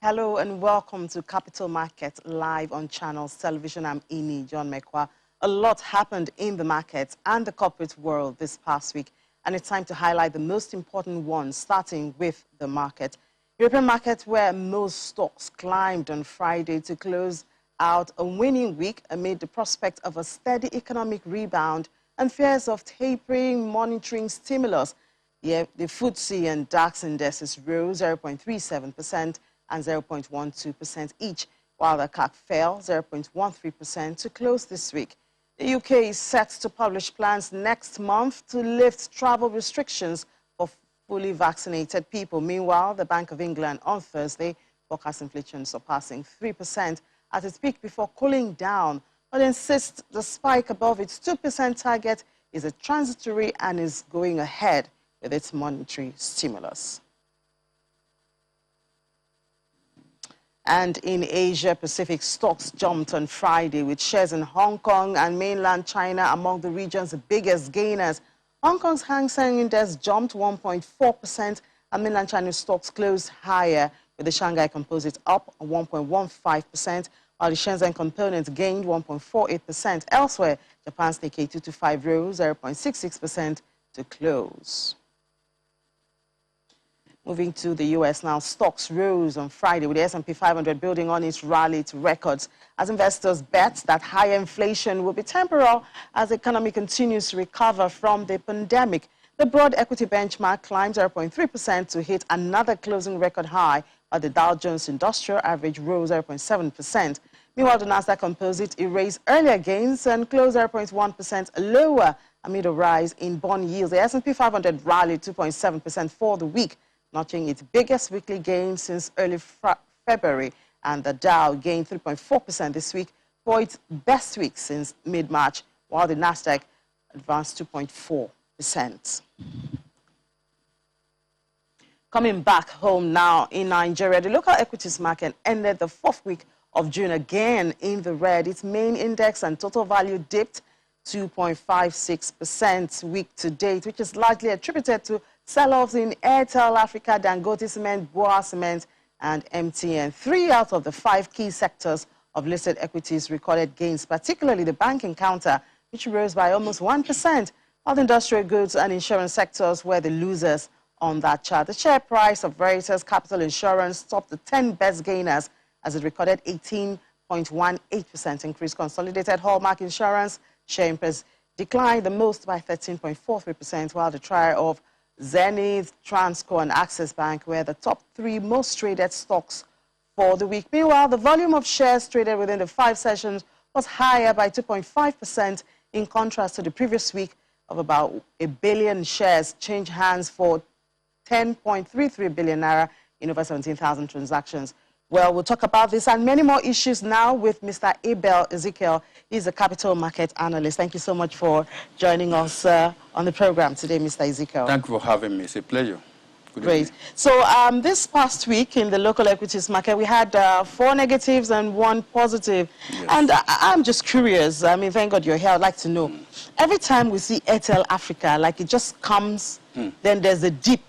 Hello and welcome to Capital Market Live on Channels Television. I'm Ini John Mekwa. A lot happened in the markets and the corporate world this past week, and it's time to highlight the most important ones, starting with the market. European market, where most stocks climbed on Friday to close out a winning week amid the prospect of a steady economic rebound and fears of tapering monetary stimulus. The FTSE and DAX indices rose 0.37% and 0.12% each, while the CAC fell 0.13% to close this week. The UK is set to publish plans next month to lift travel restrictions for fully vaccinated people. Meanwhile, the Bank of England on Thursday forecast inflation surpassing 3% at its peak before cooling down, but insists the spike above its 2% target is a transitory and is going ahead with its monetary stimulus. And in Asia Pacific, stocks jumped on Friday, with shares in Hong Kong and mainland China among the region's biggest gainers. Hong Kong's Hang Seng Index jumped 1.4%, and mainland Chinese stocks closed higher, with the Shanghai Composite up 1.15%, while the Shenzhen Component gained 1.48%. Elsewhere, Japan's Nikkei 225 rose 0.66% to close. Moving to the U.S. now, stocks rose on Friday, with the S&P 500 building on its rally to records as investors bet that higher inflation will be temporal as the economy continues to recover from the pandemic. The broad equity benchmark climbed 0.3% to hit another closing record high, while the Dow Jones Industrial Average rose 0.7%. Meanwhile, the Nasdaq Composite erased earlier gains and closed 0.1% lower amid a rise in bond yields. The S&P 500 rallied 2.7% for the week, notching its biggest weekly gain since early February, and the Dow gained 3.4% this week for its best week since mid-March, while the Nasdaq advanced 2.4%. Coming back home now in Nigeria, the local equities market ended the fourth week of June again in the red. Its main index and total value dipped 2.56% week to date, which is largely attributed to sell-offs in Airtel Africa, Dangote Cement, Boa Cement, and MTN. 3 out of the 5 key sectors of listed equities recorded gains, particularly the banking counter, which rose by almost 1%, while the industrial goods and insurance sectors were the losers on that chart. The share price of Veritas Capital Insurance topped the 10 best gainers as it recorded 18.18% increase. Consolidated Hallmark Insurance share price declined the most by 13.43%, while the trio of Zenith, Transco, and Access Bank were the top 3 most traded stocks for the week. Meanwhile, the volume of shares traded within the 5 sessions was higher by 2.5%, in contrast to the previous week of about 1 billion shares changed hands for 10.33 billion naira in over 17,000 transactions. Well, we'll talk about this and many more issues now with Mr. Abel Ezekiel. He's a capital market analyst. Thank you so much for joining us on the program today, Mr. Ezekiel. Thank you for having me. It's a pleasure. Great. So this past week in the local equities market, we had 4 negatives and 1 positive. Yes. And I'm just curious. I mean, thank God you're here. I'd like to know. Every time we see Airtel Africa, like it just comes, then there's a dip,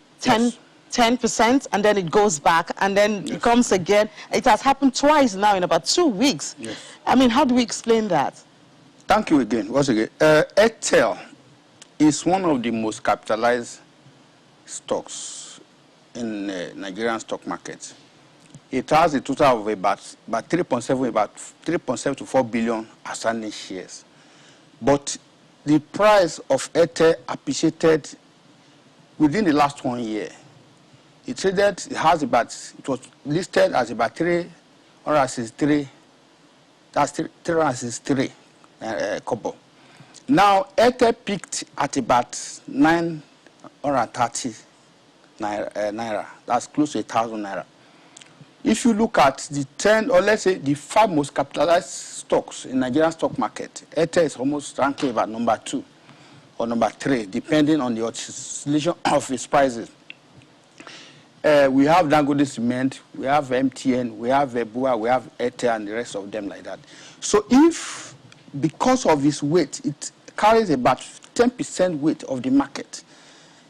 10%, and then it goes back, and then it comes again. It has happened twice now in about 2 weeks. Yes. I mean, how do we explain that? Thank you again. Once again, Airtel is one of the most capitalized stocks in Nigerian stock market. It has a total of about 3.7 to 4 billion outstanding shares. But the price of Airtel appreciated within the last 1 year. It was listed as about 363. That's 363 kobo. Now, Airtel peaked at about 930 naira. That's close to 1,000 naira. If you look at the 10, or let's say the 5 most capitalized stocks in Nigerian stock market, Airtel is almost ranking about number 2 or number 3, depending on the oscillation of its prices. We have Dangote Cement, we have MTN, we have Boa, we have Airtel, and the rest of them like that. So if, because of its weight, it carries about 10% weight of the market,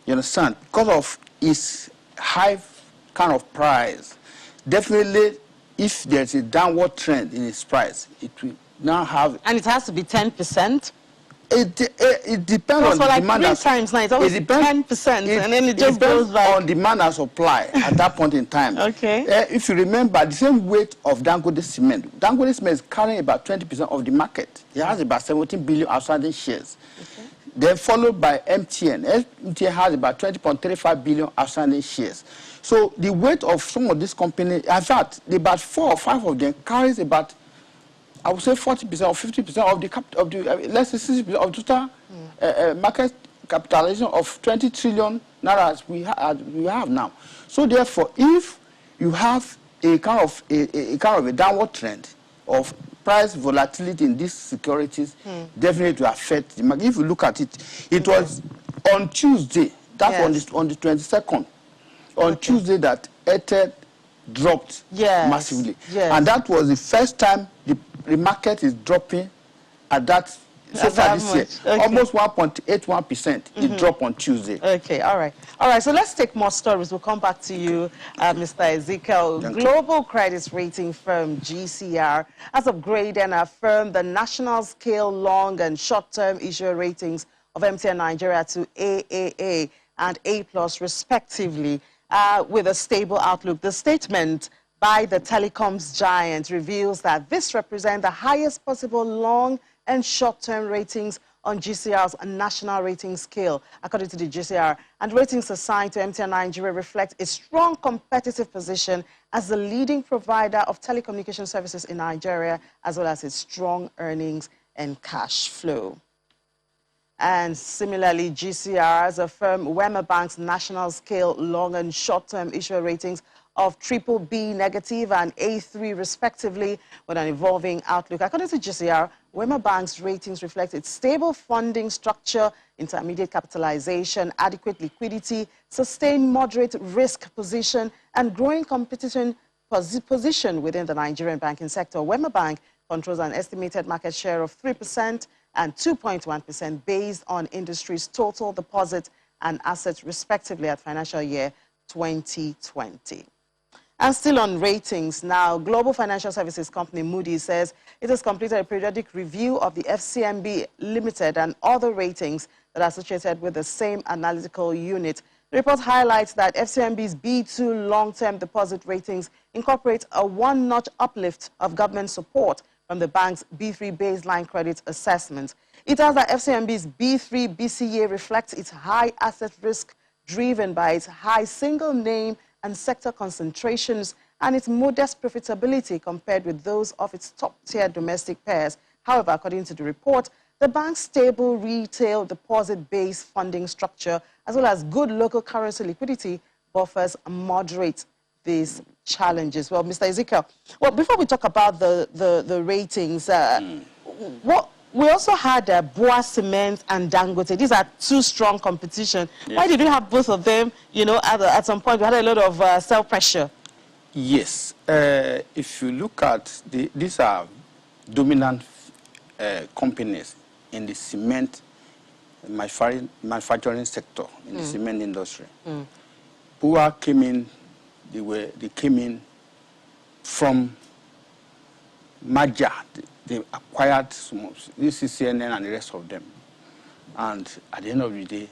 you understand, because of its high kind of price, definitely, if there's a downward trend in its price, it will now have... And it has to be 10%? It depends on the like demand. 3 times now, it's always 10%, and then it just goes back. On demand and supply at that point in time. Okay. If you remember, the same weight of Dangote cement. Dangote cement is carrying about 20% of the market. It has about 17 billion outstanding shares. Okay. Then followed by MTN. MTN has about 20.35 billion outstanding shares. So the weight of some of these companies, in fact, about 4 or 5 of them carries about, I would say 40% or 50% of the let's say 60% of total market capitalization of 20 trillion naira as we have now. So therefore, if you have a kind of a downward trend of price volatility in these securities, definitely to affect the market. If you look at it, it was on Tuesday, that's on the 22nd, on Tuesday that Airtel dropped massively. And that was the first time the market is dropping at that so far this year. Okay. Almost 1.81%. It dropped on Tuesday. Okay, all right. All right, so let's take more stories. We'll come back to you, Mr. Ezekiel. Global credit rating firm GCR has upgraded and affirmed the national scale long and short-term issuer ratings of MTN Nigeria to AAA and A+, respectively, with a stable outlook. The statement by the telecoms giant reveals that this represents the highest possible long and short-term ratings on GCR's national rating scale, according to the GCR. And ratings assigned to MTN Nigeria reflect a strong competitive position as the leading provider of telecommunication services in Nigeria, as well as its strong earnings and cash flow. And similarly, GCR has affirmed Wema Bank's national scale long and short-term issuer ratings of BBB negative and A3 respectively, with an evolving outlook. According to GCR, Wema Bank's ratings reflect its stable funding structure, intermediate capitalization, adequate liquidity, sustained moderate risk position, and growing competition position within the Nigerian banking sector. Wema Bank controls an estimated market share of 3% and 2.1% based on industry's total deposit and assets respectively at financial year 2020. And still on ratings now, global financial services company Moody's says it has completed a periodic review of the FCMB Limited and other ratings that are associated with the same analytical unit. The report highlights that FCMB's B2 long-term deposit ratings incorporate a one-notch uplift of government support from the bank's B3 baseline credit assessment. It adds that FCMB's B3 BCA reflects its high asset risk driven by its high single name and sector concentrations and its modest profitability compared with those of its top-tier domestic peers. However, according to the report, the bank's stable retail deposit-based funding structure, as well as good local currency liquidity, buffers moderate these challenges. Well, Mr. Ezekiel, well, before we talk about the ratings, we also had Boa Cement and Dangote. These are two strong competition. Yes. Why did we have both of them? You know, at some point we had a lot of self-pressure. Yes. If you look at these are dominant companies in the cement manufacturing sector, in the cement industry. Boa came in, they came in from merger. They acquired some of this CNN and the rest of them. And at the end of the day,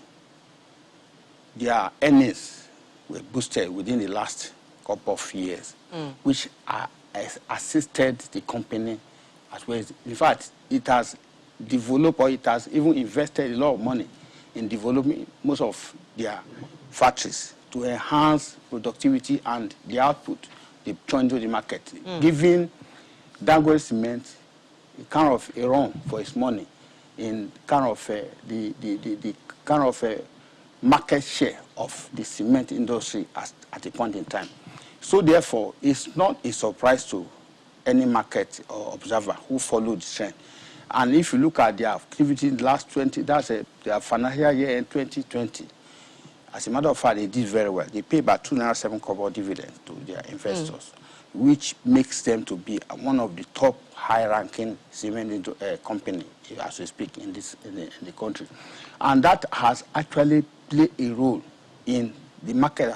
their earnings were boosted within the last couple of years, which assisted the company as well. In fact, it has developed, or it has even invested a lot of money in developing most of their factories to enhance productivity and the output they turn to the market, giving Dangote Cement kind of a run for its money in kind of the kind of market share of the cement industry at a point in time. So therefore, it's not a surprise to any market or observer who followed the trend. And if you look at their activity in the last 20, that's their financial year in 2020. As a matter of fact, they did very well. They paid about 2.7 kobo dividends to their investors, which makes them to be one of the top high-ranking cement company, as we speak, in the country. And that has actually played a role in the market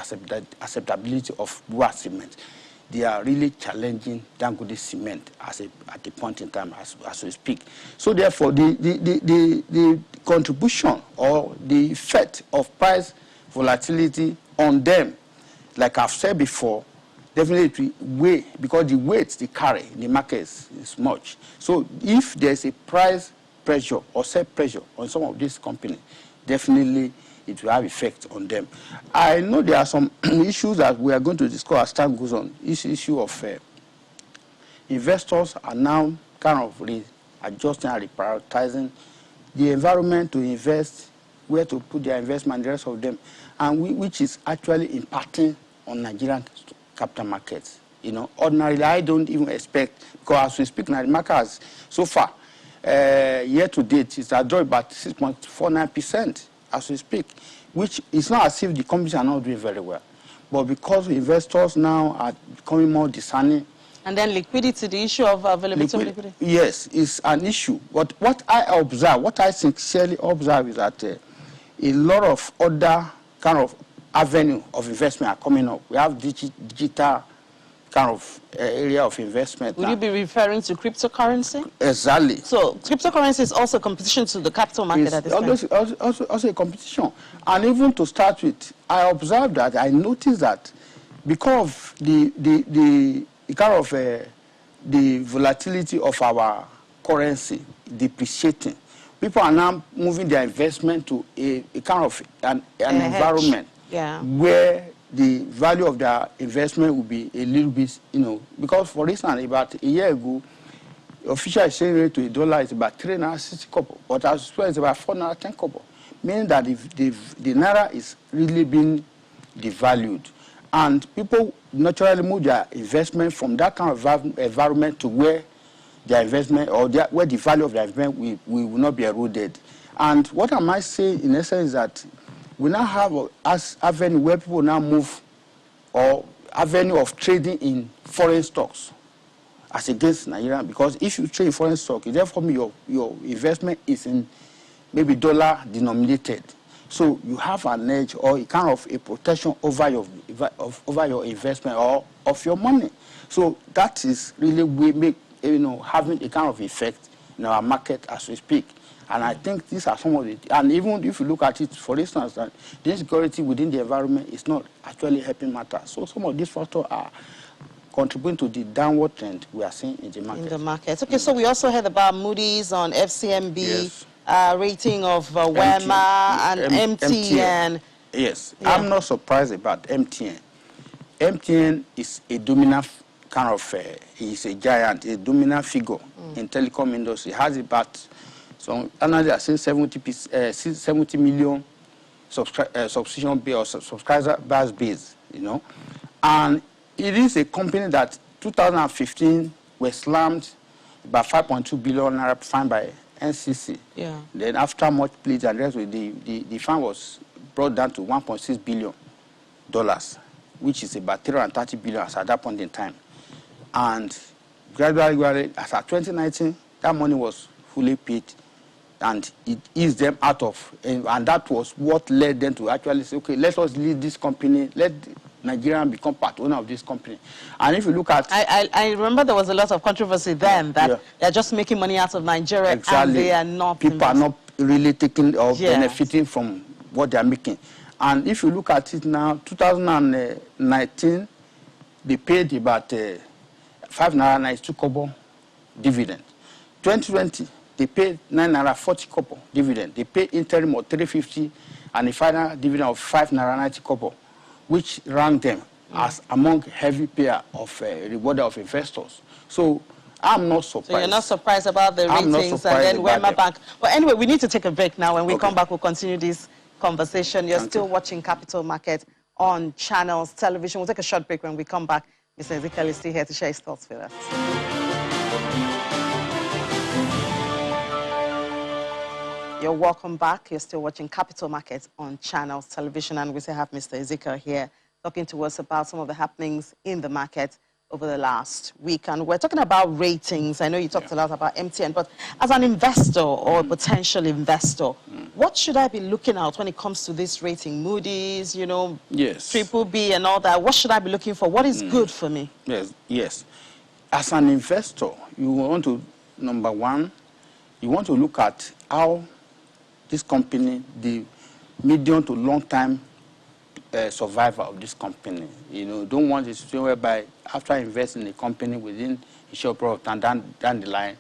acceptability of Boa Cement. they are really challenging Dangote cement at the point in time as we speak. So therefore, the contribution or the effect of price volatility on them, like I've said before, definitely weigh, because the weight they carry in the market is much. So if there's a price pressure or sell pressure on some of these companies, definitely it will have effect on them. I know there are some issues that we are going to discuss as time goes on. This issue of investors are now kind of readjusting and reprioritizing the environment to invest, where to put their investment, the rest of them, and which is actually impacting on Nigerian capital markets. You know, ordinarily, I don't even expect, because as we speak now, the market has, so far, year to date, it's a drop about 6.49% as we speak, which is not as if the companies are not doing very well. But because investors now are becoming more discerning. And then liquidity, the issue of availability of liquidity. Yes, is an issue. But what I observe, what I sincerely observe is that a lot of other kind of avenue of investment are coming up. We have digital kind of area of investment. Would you be referring to cryptocurrency? Exactly. So cryptocurrency is also competition to the capital market at this time. Also a competition. And even to start with, I observed that, I noticed that because of the kind of the volatility of our currency depreciating, people are now moving their investment to a kind of an environment where the value of their investment will be a little bit, you know, because for instance, about a year ago, official exchange rate to a dollar is about 3.60 kobo, but as well as about 4.10 kobo, meaning that the naira is really being devalued. And people naturally move their investment from that kind of environment to where their investment or where the value of their investment will not be eroded. And what I might say in essence is that we now have as avenue where people now move, or avenue of trading in foreign stocks as against Nigeria, because if you trade in foreign stock, therefore your investment is in maybe dollar denominated. So you have an edge or a kind of a protection over your investment or of your money. So that is really having a kind of effect in our market as we speak. And I think these are some of the, and even if you look at it, for instance, that the insecurity within the environment is not actually helping matters. So some of these factors are contributing to the downward trend we are seeing in the market. In the market. Okay, so we also heard about Moody's on FCMB, yes. Rating of WEMA and MTN. Yes, yeah. I'm not surprised about MTN. MTN is a dominant kind of, he's a giant, a dominant figure in telecom industry. Has about, so analysts are saying 70 million subscription base or subscriber base, you know. And it is a company that 2015 was slammed about 5.2 billion naira fined by NCC. Yeah. Then after much pleas and rest, the fine was brought down to $1.6 billion, which is about 330 billion at that point in time. And gradually, as at 2019, that money was fully paid, and it eased them out of, and that was what led them to actually say, okay, let us leave this company, let Nigeria become part owner of this company. And if you look at... I remember there was a lot of controversy then that they're just making money out of Nigeria, and they are not... People are not really taking or benefiting from what they are making. And if you look at it now, 2019, they paid about 5.92 kobo dividend. 2020, they paid 9.40 kobo dividend. They paid interim of 350 and a final dividend of 5.90 kobo, which ranked them as among heavy payer of rewarder of investors. So I'm not surprised. So you're not surprised about the ratings and then WEMA Bank. But anyway, we need to take a break now. When we come back, we'll continue this conversation. You're still watching Capital Market on Channels Television. We'll take a short break. When we come back, Mr. Ezekiel is still here to share his thoughts with us. You're welcome back. You're still watching Capital Markets on Channels Television, and we still have Mr. Ezekiel here talking to us about some of the happenings in the market over the last week. And we're talking about ratings. I know you talked a lot about MTN, but as an investor or a potential investor, what should I be looking at when it comes to this rating? Moody's, you know, triple B and all that. What should I be looking for? What is good for me? Yes. As an investor, you want to, number one, you want to look at how this company, the medium to long time survivor of this company. You know, don't want a situation whereby after investing in a company within a short period of time, down the line,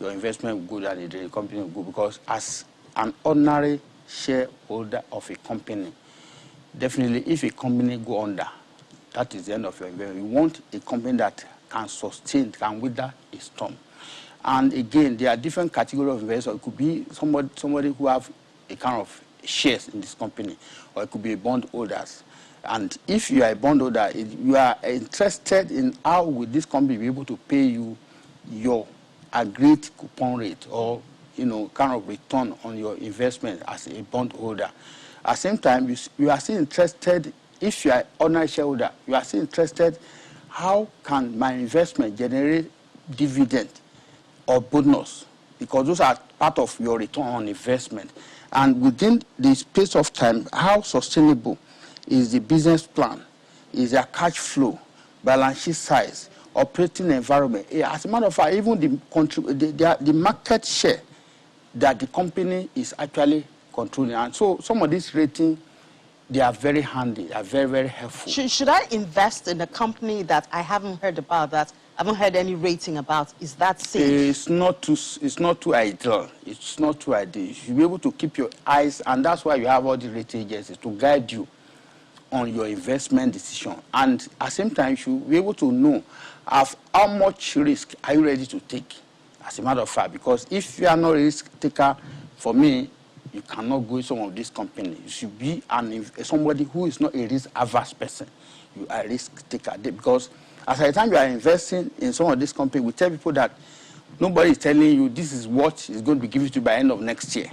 your investment will go down, the company will go. Because as an ordinary shareholder of a company, definitely if a company go under, that is the end of your investment. You want a company that can sustain, can wither a storm. And again, there are different categories of investors. It could be somebody who have a kind of shares in this company, or it could be bondholders. And if you are a bondholder, you are interested in how will this company be able to pay you your agreed coupon rate, or kind of return on your investment as a bondholder. At the same time, you are still interested, if you are an ordinary shareholder, you are still interested, how can my investment generate dividend or bonus? Because those are part of your return on investment. And within the space of time, how sustainable is the business plan? Is their cash flow, balance sheet size, operating environment? As a matter of fact, even the market share that the company is actually controlling. And so some of these ratings, they are very handy, they are very, very helpful. Should I invest in a company that I haven't heard about, that I haven't heard any rating about? Is that safe? It's not too ideal. It's not too ideal. You should be able to keep your eyes, and that's why you have all the rating agencies to guide you on your investment decision. And at the same time, you should be able to know how much risk are you ready to take, as a matter of fact. Because if you are not a risk taker, for me, you cannot go in some of these companies. You should be somebody who is not a risk-averse person. You are a risk taker. Because at the time you are investing in some of these companies, we tell people that nobody is telling you this is what is going to be given to you by the end of next year.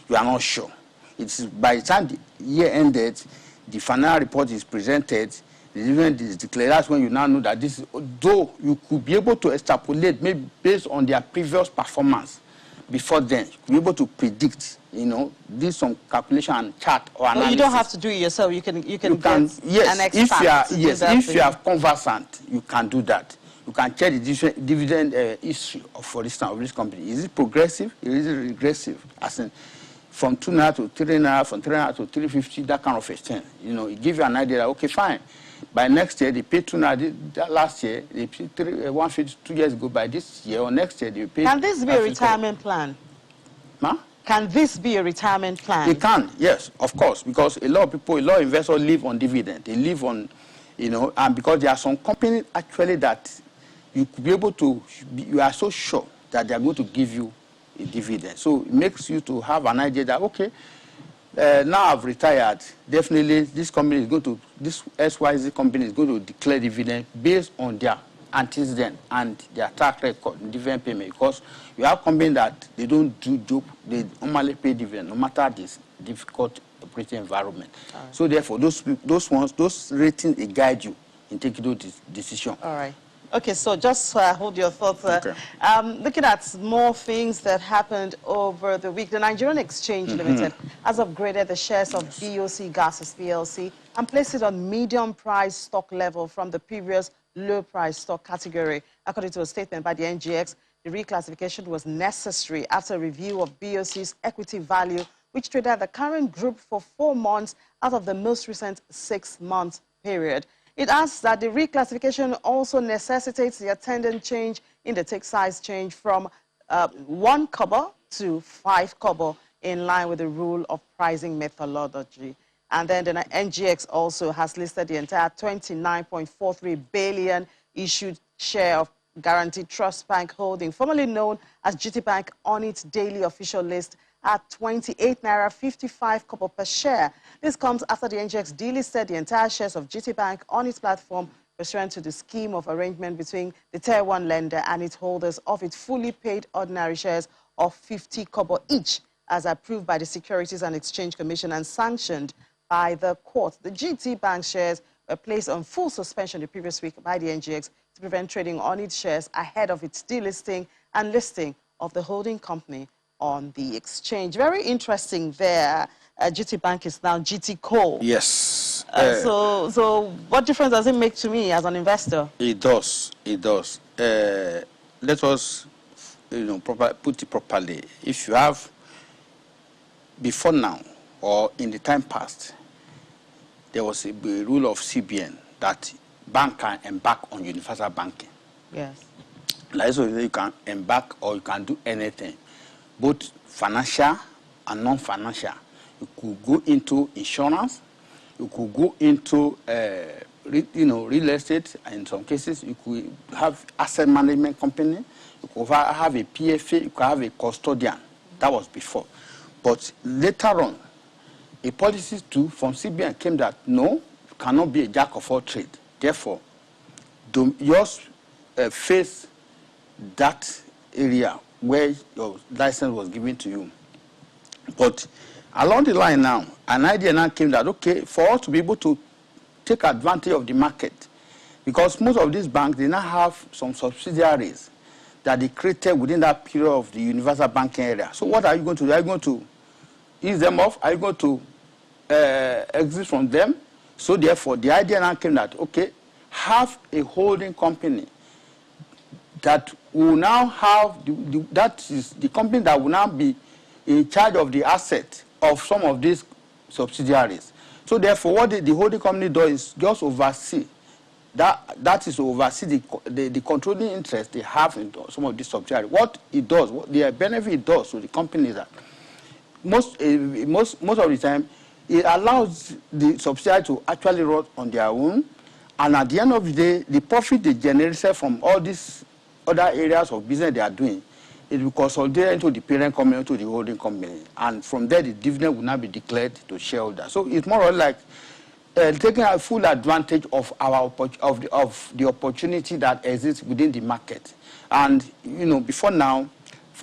You are not sure. It's by the time the year ended, the final report is presented, the dividend is declared. That's when you now know that this is, though you could be able to extrapolate maybe based on their previous performance before then, you could be able to predict, do some calculation and chart or analysis. Well, you don't have to do it yourself. You can get yes, an expert if you are conversant, you can do that. You can check the dividend history for instance of this company. Is it progressive? Is it regressive? As in, from 2 naira to 3 naira, from 3 naira to 350, that kind of a thing. It gives you an idea that, okay, fine. By next year, they paid 2 naira. Last year, they paid 150 2 years ago. By this year or next year, they paid. Can this be a retirement plan? Huh? Can this be a retirement plan? It can, yes, of course, because a lot of investors live on dividend. They live on, and because there are some companies actually that you could be able to, you are so sure that they are going to give you a dividend. So it makes you to have an idea that, okay, now I've retired, definitely this company is going to, this XYZ company is going to declare dividend based on their antecedent and their track record in dividend payment. Because you have companies that they don't do job, they normally pay dividend no matter this difficult operating environment. Right. So therefore, those ratings, they guide you in taking those decisions. All right. Okay, so just hold your thoughts. Okay. Looking at more things that happened over the week, the Nigerian Exchange Limited has upgraded the shares of BOC Gases PLC and placed it on medium price stock level from the previous low price stock category. According to a statement by the NGX, the reclassification was necessary after review of BOC's equity value, which traded at the current group for 4 months out of the most recent 6-month period. It adds that the reclassification also necessitates the attendant change in the tick size change from 1 kobo to 5 kobo in line with the rule of pricing methodology. And then the NGX also has listed the entire 29.43 billion issued share of Guaranteed Trust Bank Holding, formerly known as GTBANK, on its daily official list at 28 naira 55 kobo per share. This comes after the NGX delisted the entire shares of GTBANK on its platform pursuant to the scheme of arrangement between the Tier 1 lender and its holders of its fully paid ordinary shares of 50 kobo each, as approved by the Securities and Exchange Commission and sanctioned by the court. The GTBank shares placed on full suspension the previous week by the NGX to prevent trading on its shares ahead of its delisting and listing of the holding company on the exchange. Very interesting there. GTBANK is now GTCo. Yes. So what difference does it make to me as an investor? It does. It does. Let us, put it properly. If you have, before now or in the time past, there was a rule of CBN that bank can embark on universal banking. Yes. Like so you can embark or you can do anything, both financial and non-financial. You could go into insurance, you could go into real estate. In some cases, you could have asset management company, you could have a PFA, you could have a custodian. That was before. But later on, a policy too from CBN came that no, you cannot be a jack of all trades. Therefore, yours face that area where your license was given to you. But along the line now, an idea now came that, okay, for us to be able to take advantage of the market, because most of these banks, they now have some subsidiaries that they created within that period of the universal banking area. So what are you going to do? Are you going to ease them off? Are you going to exit from them? So therefore, the idea now came that, okay, have a holding company that will now have, that is the company that will now be in charge of the asset of some of these subsidiaries. So therefore, what the holding company does is just oversee, that is to oversee the controlling interest they have in some of these subsidiaries. What it does, what the benefit it does to the company is that most of the time, it allows the subsidiary to actually run on their own, and at the end of the day, the profit they generate from all these other areas of business they are doing, it will consolidate into the parent company, into the holding company, and from there the dividend will now be declared to shareholders. So it's more or less like taking a full advantage of the opportunity that exists within the market. And before now,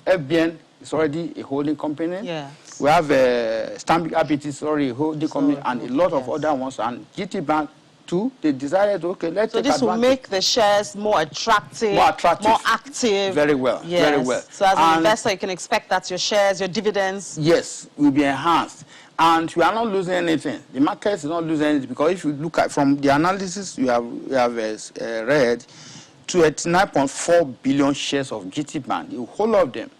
FBN is already a holding company. Yes. We have Stanbic IBTC is already a holding company, and a lot of other ones, and GTBank too. They decided, okay, let's take advantage. So this will make the shares more attractive, more active. Very well, yes. Very well. So as an investor, you can expect that your shares, your dividends, yes, will be enhanced. And we are not losing anything. The market is not losing anything, because if you look at from the analysis you have read, 29.4 billion shares of GTBank, the whole of them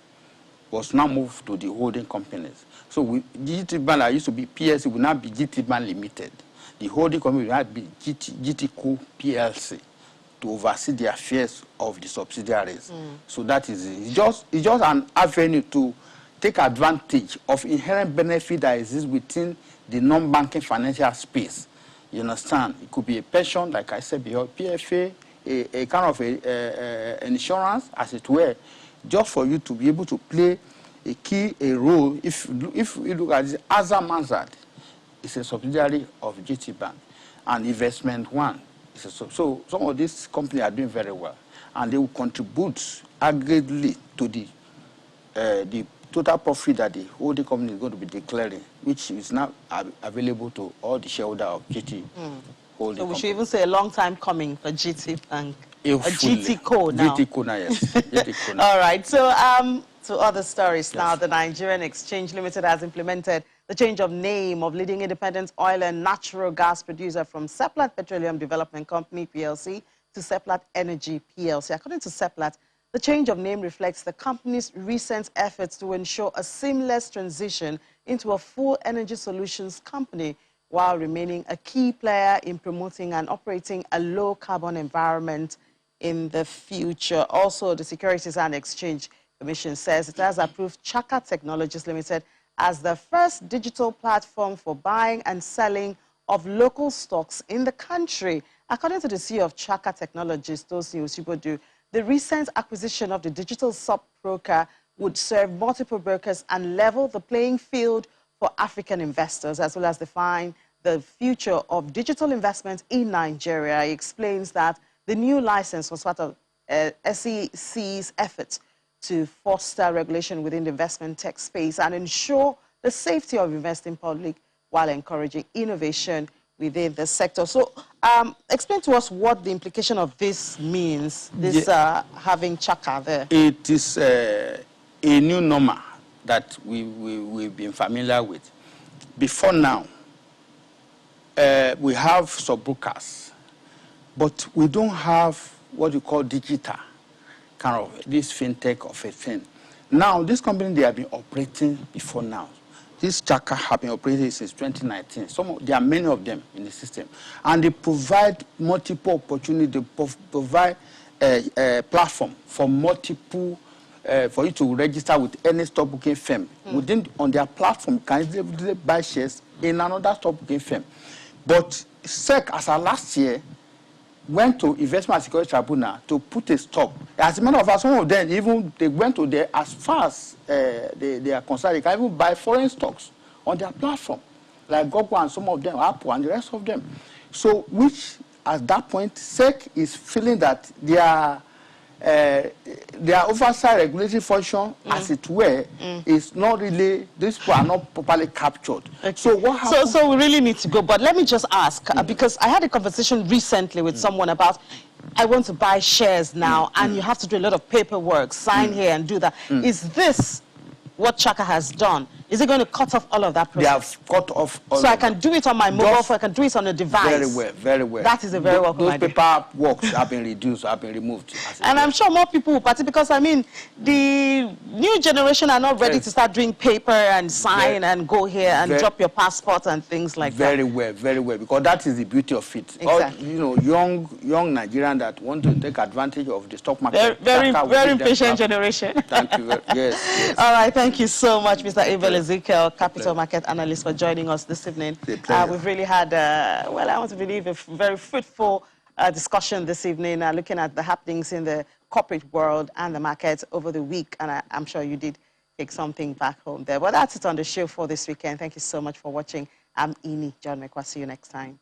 was now moved to the holding companies. So GTBank that used to be PLC will now be GTBank Limited. The holding company will now be GTCo PLC to oversee the affairs of the subsidiaries. So that is it. It's just an avenue to take advantage of inherent benefit that exists within the non-banking financial space. You understand? It could be a pension, like I said before, PFA, a kind of insurance, as it were, just for you to be able to play a role. If you look at it, Azam is a subsidiary of GTBank, and Investment One is so some of these companies are doing very well, and they will contribute aggregately to the total profit that the holding company is going to be declaring, which is now available to all the shareholders of GT holding. So we should even say a long time coming for GTBank. A GTCo now. GTCo now, yes. GTCo now. All right. So to other stories now. The Nigerian Exchange Limited has implemented the change of name of leading independent oil and natural gas producer from Seplat Petroleum Development Company, PLC, to Seplat Energy, PLC. According to Seplat, the change of name reflects the company's recent efforts to ensure a seamless transition into a full energy solutions company, while remaining a key player in promoting and operating a low-carbon environment in the future. Also, the Securities and Exchange Commission says it has approved Chaka Technologies Limited as the first digital platform for buying and selling of local stocks in the country. According to the CEO of Chaka Technologies, Tosin Osibodu, the recent acquisition of the digital sub-broker would serve multiple brokers and level the playing field for African investors, as well as define the future of digital investment in Nigeria. He explains that the new license was part of SEC's efforts to foster regulation within the investment tech space and ensure the safety of investing public while encouraging innovation within the sector. So explain to us what the implication of this means, this having Chaka there. It is a new normal that we've been familiar with. Before now, we have sub-brokers, but we don't have what you call digital, kind of this fintech of a thing. Now, this company, they have been operating before now. This Chaka have been operating since 2019. There are many of them in the system. And they provide multiple opportunities. They provide a platform for multiple, for you to register with any stockbroking firm. On their platform, you can easily buy shares in another stockbroking firm. But SEC, as of last year, went to Investment and Security Tribunal to put a stop. As a matter of fact, some of them, even they went to there as far as they are concerned, they can even buy foreign stocks on their platform, like Google and some of them, Apple and the rest of them. So, which at that point, SEC is feeling that their oversight regulatory function, as it were, is not really, these people are not properly captured. Okay. So what happens? So we really need to go, but let me just ask, because I had a conversation recently with someone about, I want to buy shares now, and you have to do a lot of paperwork, sign here and do that. Is this what Chaka has done? Is it going to cut off all of that process? They have cut off all so I can do it on my mobile phone, I can do it on a device. Very well, very well. That is a very welcome idea. Those paperwork have been reduced, have been removed. And I'm sure more people will participate because, I mean, the new generation are not ready to start doing paper and sign and go here and drop your passport and things like that. Very well, because that is the beauty of it. Exactly. All, you know, young Nigerians that want to take advantage of the stock market. Very impatient generation. Thank you. Yes. All right, thank you so much, Mr. Abel Ezekiel, Capital Market Analyst, for joining us this evening. We've really had, well, I want to believe, a very fruitful discussion this evening, looking at the happenings in the corporate world and the markets over the week, and I'm sure you did take something back home there. But that's it on the show for this weekend. Thank you so much for watching. I'm Ini John Mekwa. See you next time.